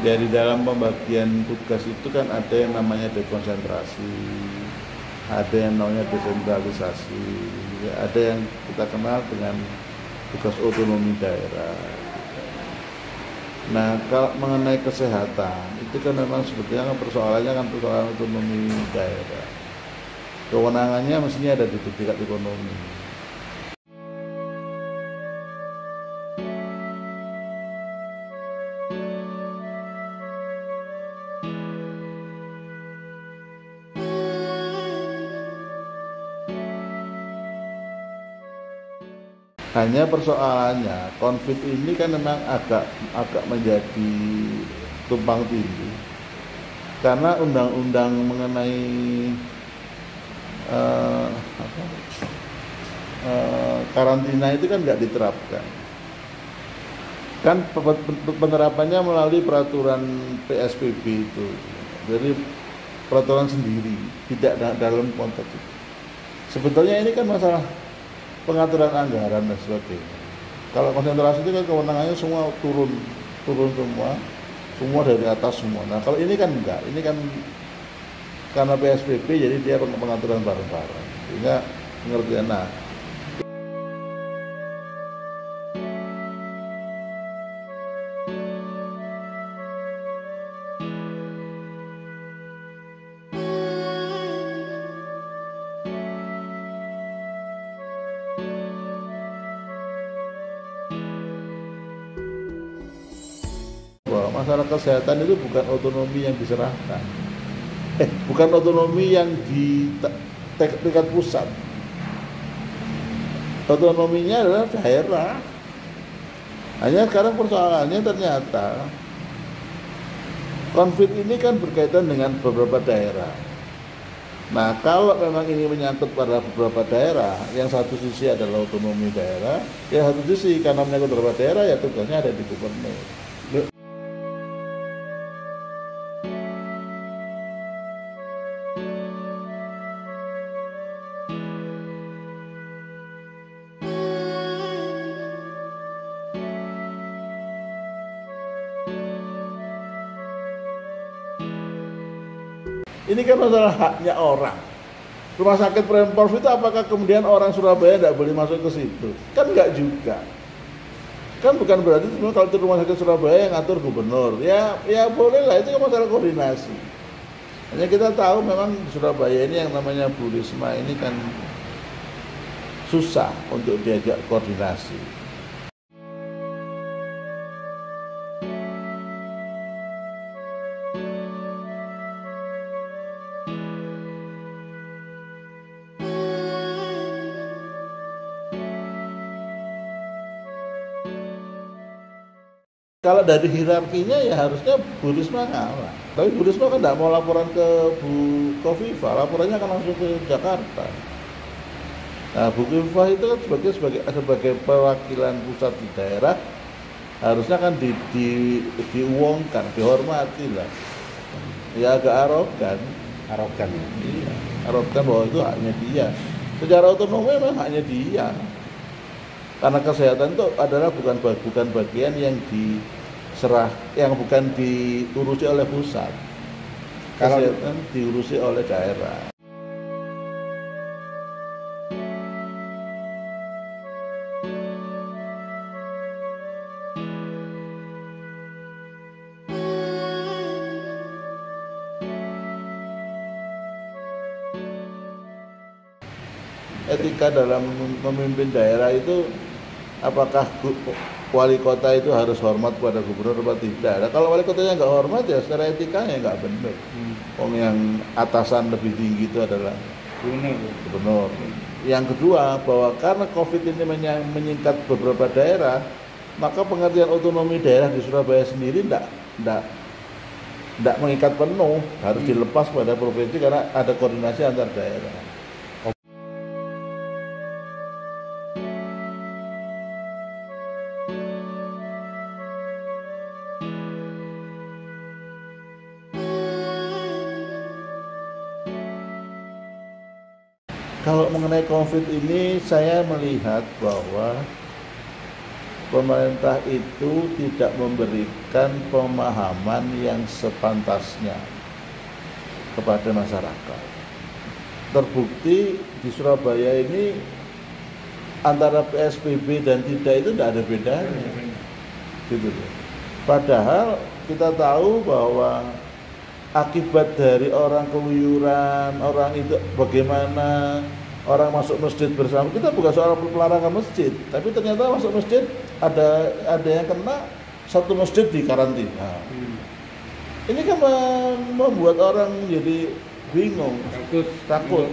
Ya di dalam pembagian tugas itu kan ada yang namanya dekonsentrasi, ada yang namanya desentralisasi, ya, ada yang kita kenal dengan tugas otonomi daerah. Nah, kalau mengenai kesehatan itu kan memang sebetulnya kan persoalannya kan persoalan otonomi daerah. Kewenangannya mestinya ada di tingkat ekonomi. Hanya persoalannya konflik ini kan memang agak menjadi tumpang tindih karena undang-undang mengenai karantina itu kan nggak diterapkan. Kan penerapannya melalui peraturan PSBB itu, jadi peraturan sendiri, tidak dalam konteks itu. Sebetulnya ini kan masalah pengaturan anggaran dan sebagainya. Kalau konsentrasi itu kan kewenangannya semua turun semua dari atas semua. Nah kalau ini kan enggak, ini kan karena PSBB jadi dia pengaturan bareng-bareng, sehingga pengertian. Nah, bahwa masalah kesehatan itu bukan otonomi yang diserahkan, bukan otonomi yang di tingkat pusat. Otonominya adalah daerah. Hanya sekarang persoalannya ternyata konflik ini kan berkaitan dengan beberapa daerah. Nah, kalau memang ini menyangkut pada beberapa daerah, yang satu sisi adalah otonomi daerah, yang satu sisi karena menyangkut beberapa daerah ya tugasnya ada di gubernur. Ini kan masalah haknya orang. Rumah sakit Pemprov itu apakah kemudian orang Surabaya tidak boleh masuk ke situ? Kan enggak juga. Kan bukan berarti kalau itu rumah sakit Surabaya yang ngatur gubernur. Ya boleh lah, itu kan masalah koordinasi. Hanya kita tahu memang di Surabaya ini yang namanya Bu Risma ini kan susah untuk diajak koordinasi. Kalau dari hierarkinya ya harusnya Bu Risma ngalah. Tapi Bu Risma kan tidak mau laporan ke Bu Kofifa, laporannya kan langsung ke Jakarta. Nah, Bu Kofifa itu kan sebagai perwakilan pusat di daerah harusnya kan diuangkan, dihormati lah. Ya agak arogan. Iya, arogan bahwa itu haknya dia. Secara otonomi memang haknya dia. Karena kesehatan itu adalah bukan bagian yang bukan diurusi oleh pusat. Kesehatan diurusi oleh daerah. Etika dalam memimpin daerah itu, apakah wali kota itu harus hormat pada gubernur atau tidak? Nah, kalau wali kotanya nggak hormat ya secara etikanya nggak benar. Yang atasan lebih tinggi itu adalah gubernur. Yang kedua, bahwa karena COVID ini menyingkat beberapa daerah, maka pengertian otonomi daerah di Surabaya sendiri tidak mengikat penuh, harus dilepas pada provinsi karena ada koordinasi antar daerah. Kalau mengenai COVID ini, saya melihat bahwa pemerintah itu tidak memberikan pemahaman yang sepantasnya kepada masyarakat. Terbukti di Surabaya ini antara PSBB dan tidak itu tidak ada bedanya, gitu. Padahal kita tahu bahwa akibat dari orang keluyuran, orang itu bagaimana orang masuk masjid bersama, kita bukan soal pelarangan masjid, tapi ternyata masuk masjid ada yang kena, satu masjid di karantina. Ini kan membuat orang jadi bingung, takut.